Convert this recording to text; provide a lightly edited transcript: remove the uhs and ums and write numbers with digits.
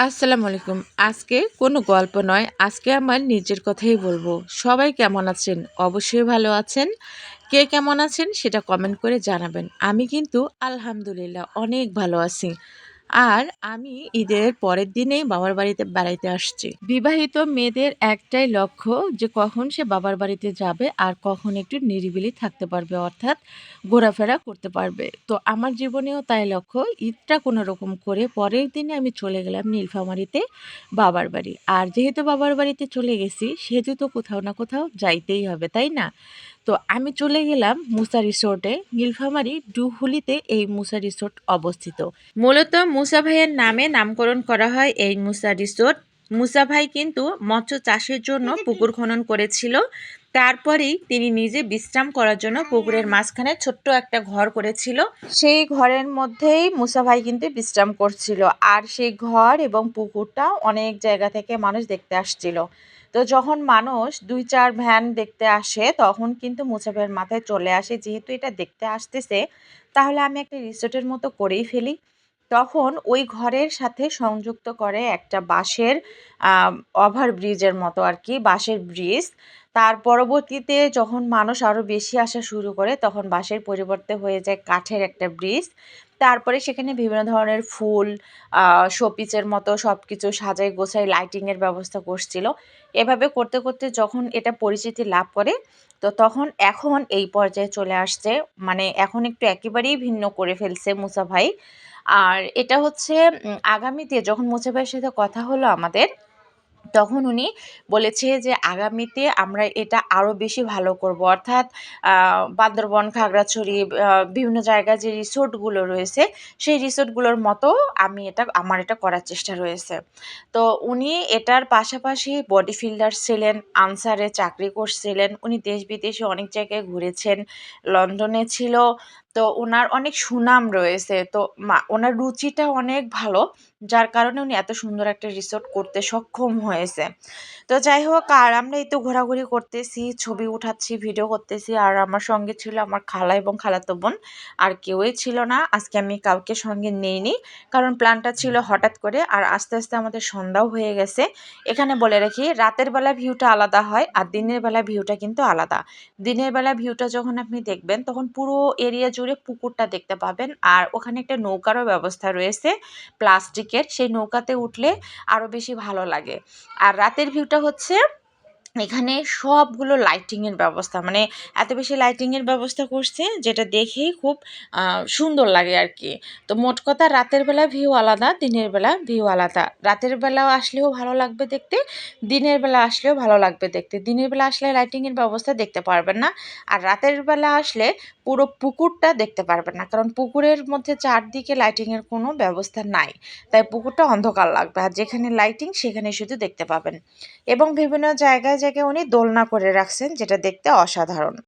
আসসালামু আলাইকুম। আজকে কোনো গল্প নয়, আজকে আমার নিজের কথাই বলবো। সবাই কেমন আছেন? অবশ্যই ভালো আছেন। কে কেমন আছেন সেটা কমেন্ট করে জানাবেন। আমি কিন্তু আলহামদুলিল্লাহ অনেক ভালো আছি। আর আমি ঈদের পরের দিনেই বাবার বাড়িতে বেড়াইতে আসছি। বিবাহিত মেয়েদের একটাই লক্ষ্য যে কখন সে বাবার বাড়িতে যাবে আর কখন একটু নিরিবিলি থাকতে পারবে, অর্থাৎ ঘোরাফেরা করতে পারবে। তো আমার জীবনেও তাই লক্ষ্য। ঈদটা কোনো রকম করে পরের দিনে আমি চলে গেলাম নীলফামারীতে বাবার বাড়ি। আর যেহেতু বাবার বাড়িতে চলে গেছি সেহেতু তো কোথাও না কোথাও যাইতেই হবে, তাই না? তো আমি চলে গেলাম মুসা রিসোর্টে। নীলফামারী ডুহুলিতে এই মুসা রিসোর্ট অবস্থিত। মূলত মুসা ভাইয়ের নামে নামকরণ করা হয় এই মুসা রিসোর্ট। মুসা ভাই কিন্তু মৎস্য চাষের জন্য পুকুর খনন করেছিল। তারপরেই তিনি নিজে বিশ্রাম করার জন্য পুকুরের মাঝখানে ছোট্ট একটা ঘর করেছিল। সেই ঘরের মধ্যেই মুসা ভাই কিন্তু বিশ্রাম করছিল। আর সেই ঘর এবং পুকুরটা অনেক জায়গা থেকে মানুষ দেখতে আসছিল। তো যখন মানুষ ২-৪ ভ্যান দেখতে আসে তখন কিন্তু মুসা ভাইয়ের মাথায় চলে আসে, যেহেতু এটা দেখতে আসতেছে তাহলে আমি একটা রিসোর্টের মতো করেই ফেলি। তখন ওই ঘরের সাথে সংযুক্ত করে একটা বাঁশের ওভারব্রিজের মতো আর কি, বাঁশের ব্রিজ। তার পরবর্তীতে যখন মানুষ আরও বেশি আসা শুরু করে তখন বাঁশের পরিবর্তে হয়ে যায় কাঠের একটা ব্রিজ। তারপরে সেখানে বিভিন্ন ধরনের ফুল, শোপিসের মতো সব কিছু সাজাই গোছাই লাইটিংয়ের ব্যবস্থা করছিল। এভাবে করতে করতে যখন এটা পরিচিতি লাভ করে তো তখন এখন এই পর্যায়ে চলে আসছে, মানে এখন একটু একেবারেই ভিন্ন করে ফেলছে মুসা ভাই। আর এটা হচ্ছে আগামীতে যখন মুসা ভাইয়ের সাথে কথা হলো আমাদের, তখন উনি বলেছে যে আগামীতে আমরা এটা আরও বেশি ভালো করব, অর্থাৎ বান্দরবন, খাগড়াছড়ি, বিভিন্ন জায়গায় যে রিসোর্টগুলো রয়েছে সেই রিসোর্টগুলোর মতো আমার এটা করার চেষ্টা রয়েছে। তো উনি এটার পাশাপাশি বডি ফিল্ডার ছিলেন, আনসারে চাকরি করছিলেন, উনি দেশ বিদেশে অনেক জায়গায় ঘুরেছেন, লন্ডনে ছিল। তো ওনার অনেক সুনাম রয়েছে। তো ওনার রুচিটা অনেক ভালো, যার কারণে উনি এত সুন্দর একটা রিসোর্ট করতে সক্ষম হয়েছে। তো যাই হোক, আর আমরা এই তো ঘোরাঘুরি করতেছি, ছবি উঠাচ্ছি, ভিডিও করতেছি। আর আমার সঙ্গে ছিল আমার খালা এবং খালাতো বোন, আর কেউই ছিল না। আজকে আমি কাউকে সঙ্গে নেইনি, কারণ প্ল্যানটা ছিল হঠাৎ করে। আর আস্তে আস্তে আমাদের সন্ধ্যাও হয়ে গেছে। এখানে বলে রাখি, রাতের বেলা ভিউটা আলাদা হয় আর দিনের বেলা ভিউটা কিন্তু আলাদা। দিনের বেলা ভিউটা যখন আপনি দেখবেন তখন পুরো এরিয়া জুড়ে পুকুরটা দেখতে পাবেন। আর ওখানে একটা নৌকারও ব্যবস্থা রয়েছে প্লাস্টিকের, সেই নৌকাতে উঠলে আরও বেশি ভালো লাগে। আর রাতের ভিউটা হচ্ছে এখানে সবগুলো লাইটিংয়ের ব্যবস্থা, মানে এত বেশি লাইটিংয়ের ব্যবস্থা করছে যেটা দেখেই খুব সুন্দর লাগে আর কি। তো মোট কথা, রাতের বেলা ভিউ আলাদা, দিনের বেলা ভিউ আলাদা। রাতের বেলাও আসলেও ভালো লাগবে দেখতে, দিনের বেলা আসলেও ভালো লাগবে দেখতে। দিনের বেলা আসলে লাইটিংয়ের ব্যবস্থা দেখতে পারবেন না, আর রাতের বেলা আসলে পুরো পুকুরটা দেখতে পারবেন না, কারণ পুকুরের মধ্যে চারদিকে লাইটিংয়ের কোনো ব্যবস্থা নাই। তাই পুকুরটা অন্ধকার লাগবে, আর যেখানে লাইটিং সেখানে শুধু দেখতে পাবেন। এবং বিভিন্ন জায়গায় জায়গায় উনি দোলনা করে রাখছেন, যেটা দেখতে অসাধারণ।